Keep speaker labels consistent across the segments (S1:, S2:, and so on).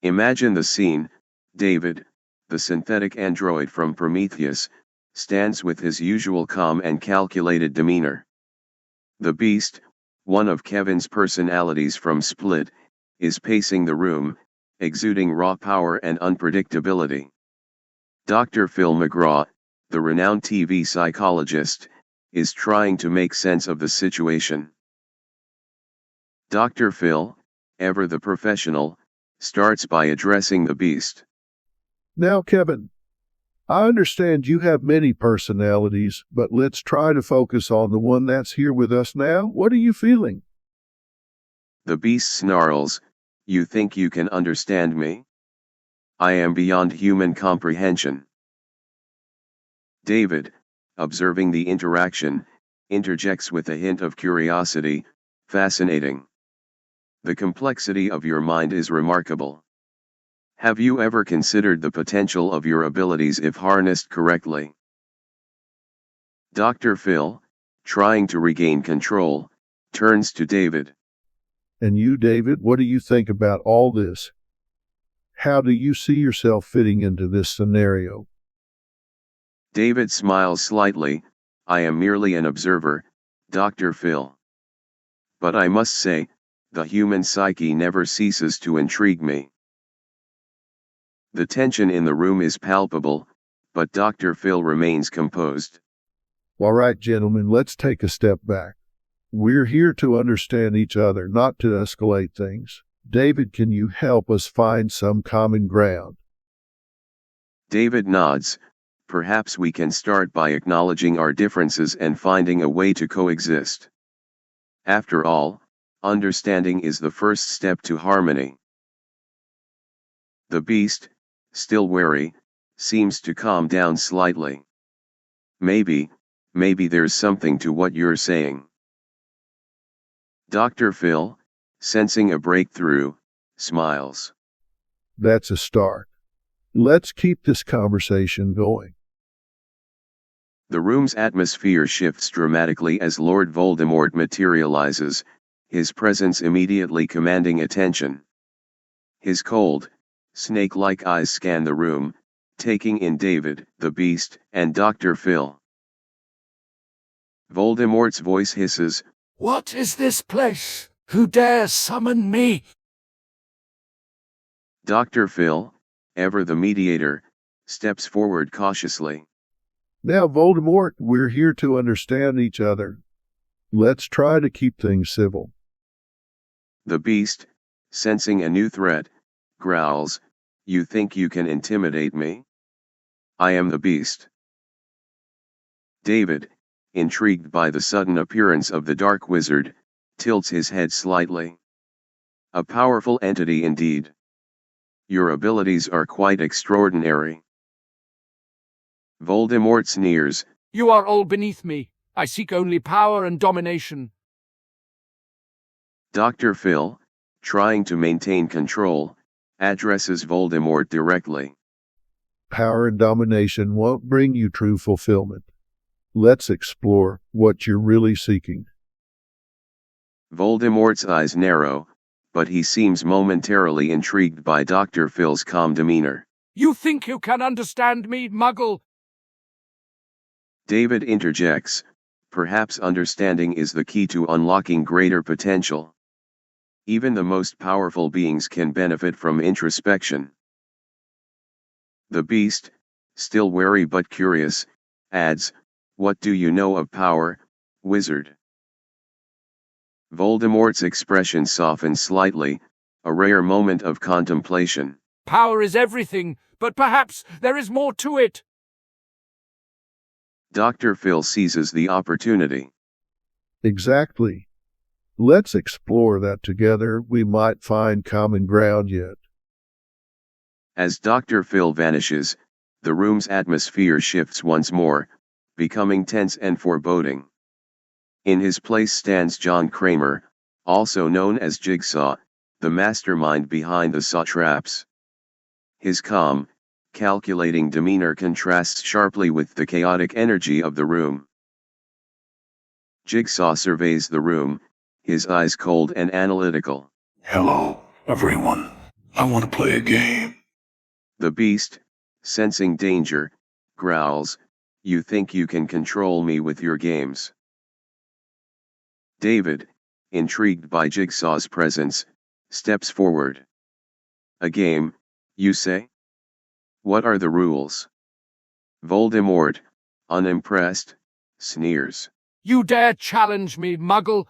S1: Imagine the scene. David, the synthetic android from Prometheus, stands with his usual calm and calculated demeanor. The Beast, one of Kevin's personalities from Split, is pacing the room, exuding raw power and unpredictability. Dr. Phil McGraw, the renowned TV psychologist, is trying to make sense of the situation. Dr. Phil, ever the professional, starts by addressing the Beast.
S2: Now, Kevin, I understand you have many personalities, but let's try to focus on the one that's here with us now. What are you feeling?
S1: The Beast snarls, "You think you can understand me? I am beyond human comprehension." David, observing the interaction, interjects with a hint of curiosity, "Fascinating. The complexity of your mind is remarkable. Have you ever considered the potential of your abilities if harnessed correctly?" Dr. Phil, trying to regain control, turns to David.
S2: And you, David, what do you think about all this? How do you see yourself fitting into this scenario?
S1: David smiles slightly, "I am merely an observer, Dr. Phil. But I must say, the human psyche never ceases to intrigue me." The tension in the room is palpable, but Dr. Phil remains composed.
S2: All right, gentlemen, let's take a step back. We're here to understand each other, not to escalate things. David, can you help us find some common ground?
S1: David nods. "Perhaps we can start by acknowledging our differences and finding a way to coexist. After all, understanding is the first step to harmony." The Beast, still wary, seems to calm down slightly. Maybe there's something to what you're saying." Dr. Phil, sensing a breakthrough, smiles.
S2: That's a start. Let's keep this conversation going.
S1: The room's atmosphere shifts dramatically as Lord Voldemort materializes, his presence immediately commanding attention. His cold, snake-like eyes scan the room, taking in David, the Beast, and Dr. Phil. Voldemort's voice hisses,
S3: "What is this place? Who dares summon me?"
S1: Dr. Phil, ever the mediator, steps forward cautiously.
S2: Now, Voldemort, we're here to understand each other. Let's try to keep things civil.
S1: The Beast, sensing a new threat, growls, "You think you can intimidate me? I am the Beast." David, intrigued by the sudden appearance of the Dark Wizard, tilts his head slightly. "A powerful entity indeed. Your abilities are quite extraordinary." Voldemort sneers,
S3: "You are all beneath me. I seek only power and domination."
S1: Dr. Phil, trying to maintain control, addresses Voldemort directly.
S2: Power and domination won't bring you true fulfillment. Let's explore what you're really seeking.
S1: Voldemort's eyes narrow, but he seems momentarily intrigued by Dr. Phil's calm demeanor.
S3: "You think you can understand me, Muggle?"
S1: David interjects, "Perhaps understanding is the key to unlocking greater potential. Even the most powerful beings can benefit from introspection." The Beast, still wary but curious, adds, "What do you know of power, wizard?" Voldemort's expression softens slightly, a rare moment of contemplation.
S3: "Power is everything, but perhaps there is more to it."
S1: Dr. Phil seizes the opportunity.
S2: Exactly. Let's explore that together. We might find common ground yet.
S1: As Dr. Phil vanishes, the room's atmosphere shifts once more, becoming tense and foreboding. In his place stands John Kramer, also known as Jigsaw, the mastermind behind the saw traps. His calm, calculating demeanor contrasts sharply with the chaotic energy of the room. Jigsaw surveys the room, his eyes cold and analytical.
S4: "Hello, everyone. I want to play a game.
S1: The beast, sensing danger, growls, "You think you can control me with your games?" David, intrigued by Jigsaw's presence, steps forward. "A game, you say? What are the rules?" Voldemort, unimpressed, sneers.
S3: You dare challenge me, Muggle?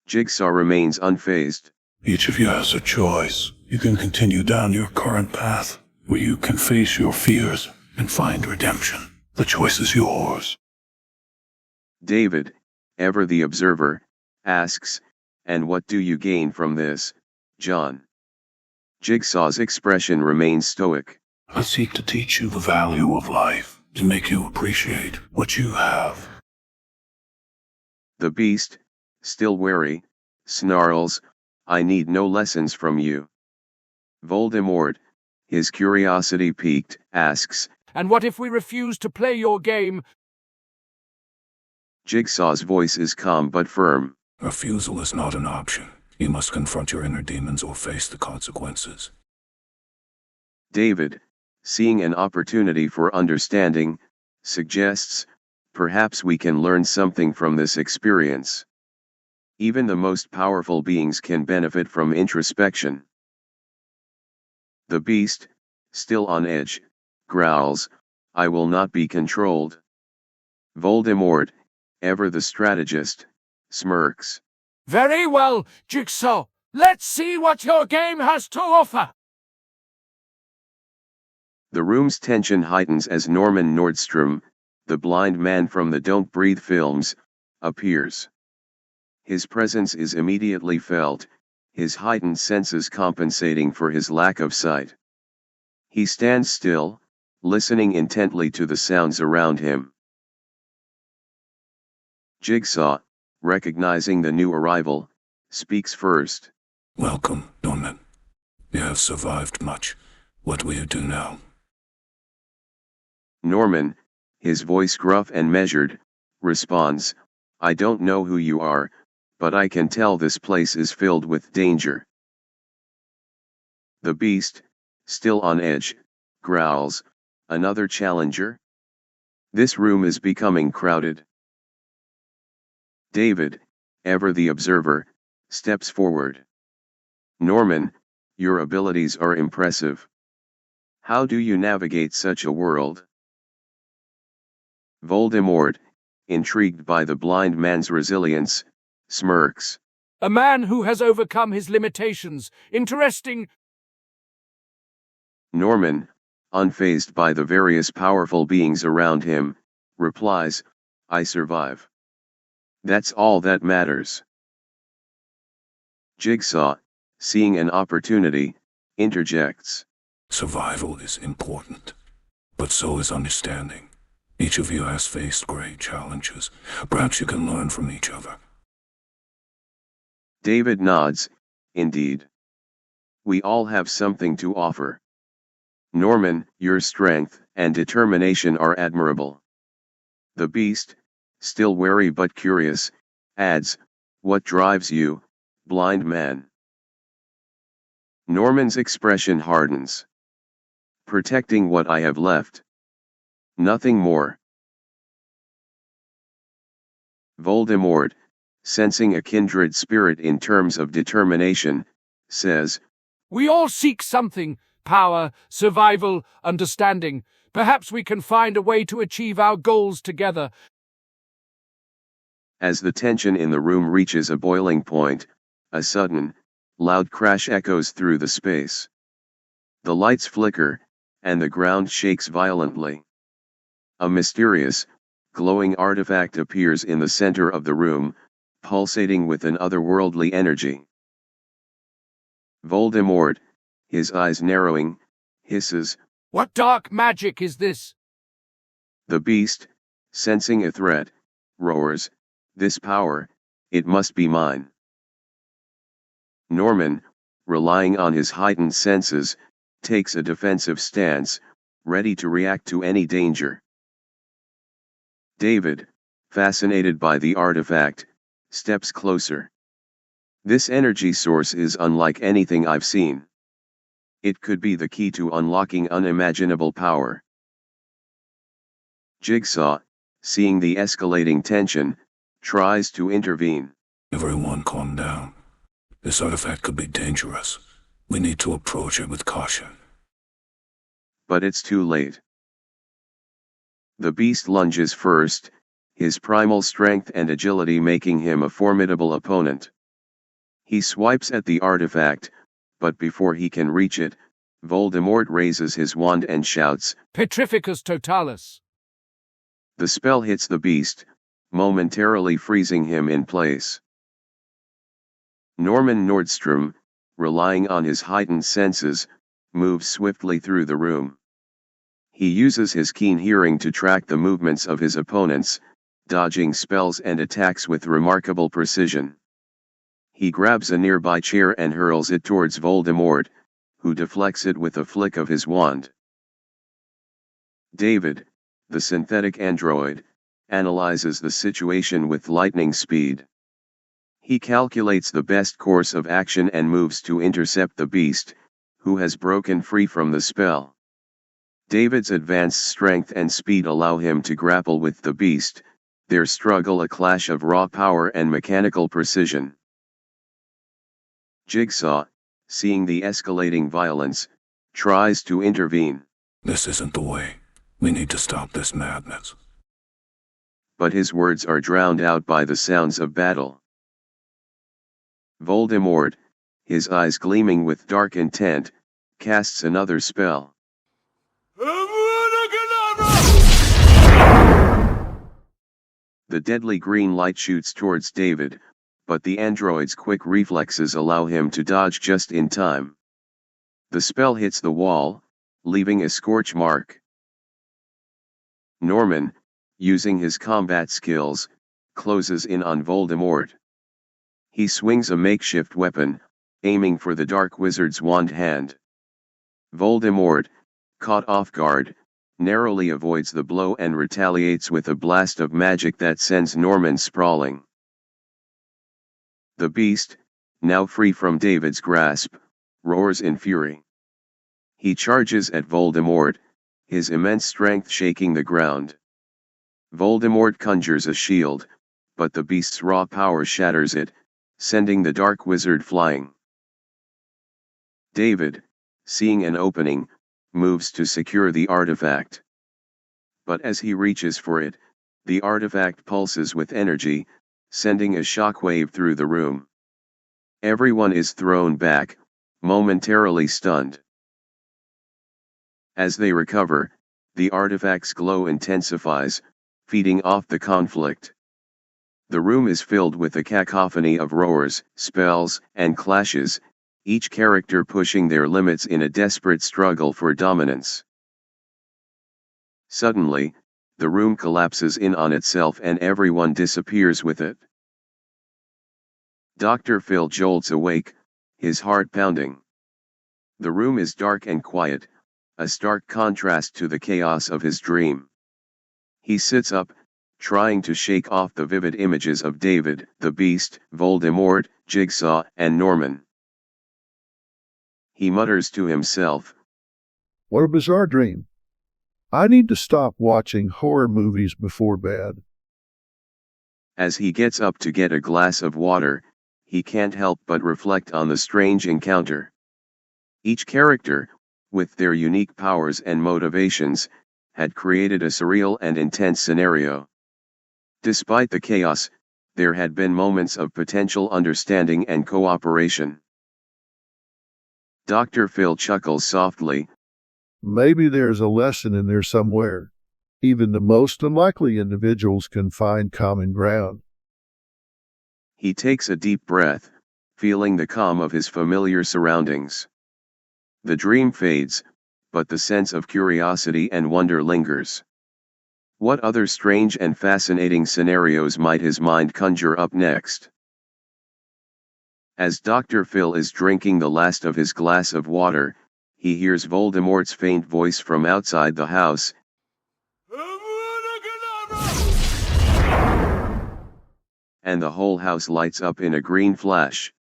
S1: Jigsaw remains unfazed.
S4: Each of you has a choice. You can continue down your current path, or you can face your fears and find redemption. The choice is yours.
S1: David, ever the observer, asks, "And what do you gain from this, John?" Jigsaw's expression remains stoic.
S4: I seek to teach you the value of life, to make you appreciate what you have.
S1: The beast, still wary, snarls, "I need no lessons from you." Voldemort, his curiosity piqued, asks,
S3: And what if we refuse to play your game?
S1: Jigsaw's voice is calm but firm.
S4: Refusal is not an option. You must confront your inner demons or face the consequences.
S1: David, seeing an opportunity for understanding, suggests, "Perhaps we can learn something from this experience. Even the most powerful beings can benefit from introspection." The beast, still on edge, growls, "I will not be controlled." Voldemort, ever the strategist, smirks.
S3: Very well, Jigsaw. Let's see what your game has to offer.
S1: The room's tension heightens as Norman Nordstrom, the blind man from the Don't Breathe films, appears. His presence is immediately felt, his heightened senses compensating for his lack of sight. He stands still, listening intently to the sounds around him. Jigsaw, recognizing the new arrival, speaks first.
S4: Welcome, Norman. You have survived much. What will you do now?
S1: Norman, his voice gruff and measured, responds, "I don't know who you are, but I can tell this place is filled with danger." The beast, still on edge, growls, "Another challenger? This room is becoming crowded." David, ever the observer, steps forward. "Norman, your abilities are impressive. How do you navigate such a world?" Voldemort, intrigued by the blind man's resilience, smirks.
S3: A man who has overcome his limitations. Interesting.
S1: Norman, unfazed by the various powerful beings around him, replies, "I survive. That's all that matters." Jigsaw, seeing an opportunity, interjects.
S4: Survival is important, but so is understanding. Each of you has faced great challenges. Perhaps you can learn from each other.
S1: David nods, "Indeed. We all have something to offer. Norman, your strength and determination are admirable." The beast, still wary but curious, adds, "What drives you, blind man?" Norman's expression hardens. "Protecting what I have left. Nothing more." Voldemort, sensing a kindred spirit in terms of determination, says,
S3: We all seek something. Power, survival, understanding. Perhaps we can find a way to achieve our goals together.
S1: As the tension in the room reaches a boiling point, a sudden, loud crash echoes through the space. The lights flicker, and the ground shakes violently. A mysterious, glowing artifact appears in the center of the room, pulsating with an otherworldly energy. Voldemort, his eyes narrowing, hisses.
S3: What dark magic is this?
S1: The beast, sensing a threat, roars, "This power, it must be mine." Norman, relying on his heightened senses, takes a defensive stance, ready to react to any danger. David, fascinated by the artifact, steps closer. This energy source is unlike anything I've seen. It could be the key to unlocking unimaginable power. Jigsaw, seeing the escalating tension, tries to intervene.
S4: Everyone calm down. This artifact could be dangerous. We need to approach it with caution.
S1: But it's too late. The beast lunges first, his primal strength and agility making him a formidable opponent. He swipes at the artifact, but before he can reach it, Voldemort raises his wand and shouts,
S3: Petrificus totalis.
S1: The spell hits the beast, momentarily freezing him in place. Norman Nordstrom, relying on his heightened senses, moves swiftly through the room. He uses his keen hearing to track the movements of his opponents, dodging spells and attacks with remarkable precision. He grabs a nearby chair and hurls it towards Voldemort, who deflects it with a flick of his wand. David, the synthetic android, analyzes the situation with lightning speed. He calculates the best course of action and moves to intercept the beast, who has broken free from the spell. David's advanced strength and speed allow him to grapple with the beast, their struggle a clash of raw power and mechanical precision. Jigsaw, seeing the escalating violence, tries to intervene.
S4: This isn't the way. We need to stop this madness.
S1: But his words are drowned out by the sounds of battle. Voldemort, his eyes gleaming with dark intent, casts another spell. The deadly green light shoots towards David, but the android's quick reflexes allow him to dodge just in time. The spell hits the wall, leaving a scorch mark. Norman, using his combat skills, closes in on Voldemort. He swings a makeshift weapon, aiming for the Dark Wizard's wand hand. Voldemort, caught off guard, narrowly avoids the blow and retaliates with a blast of magic that sends Norman sprawling. The beast, now free from David's grasp, roars in fury. He charges at Voldemort, his immense strength shaking the ground. Voldemort conjures a shield, but the beast's raw power shatters it, sending the Dark Wizard flying. David, seeing an opening, moves to secure the artifact. But as he reaches for it, the artifact pulses with energy, sending a shockwave through the room. Everyone is thrown back, momentarily stunned. As they recover, the artifact's glow intensifies, feeding off the conflict. The room is filled with a cacophony of roars, spells, and clashes, each character pushing their limits in a desperate struggle for dominance. Suddenly, the room collapses in on itself and everyone disappears with it. Dr. Phil jolts awake, his heart pounding. The room is dark and quiet, a stark contrast to the chaos of his dream. He sits up, trying to shake off the vivid images of David, the Beast, Voldemort, Jigsaw, and Norman. He mutters to himself,
S2: What a bizarre dream. I need to stop watching horror movies before bed.
S1: As he gets up to get a glass of water, he can't help but reflect on the strange encounter. Each character, with their unique powers and motivations, had created a surreal and intense scenario. Despite the chaos, there had been moments of potential understanding and cooperation. Dr. Phil chuckles softly.
S2: Maybe there's a lesson in there somewhere. Even the most unlikely individuals can find common ground.
S1: He takes a deep breath, feeling the calm of his familiar surroundings. The dream fades, but the sense of curiosity and wonder lingers. What other strange and fascinating scenarios might his mind conjure up next? As Dr. Phil is drinking the last of his glass of water, he hears Voldemort's faint voice from outside the house. And the whole house lights up in a green flash.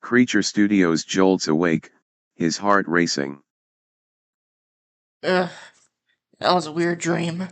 S1: Creature Studios jolts awake, his heart racing.
S5: Ugh, that was a weird dream.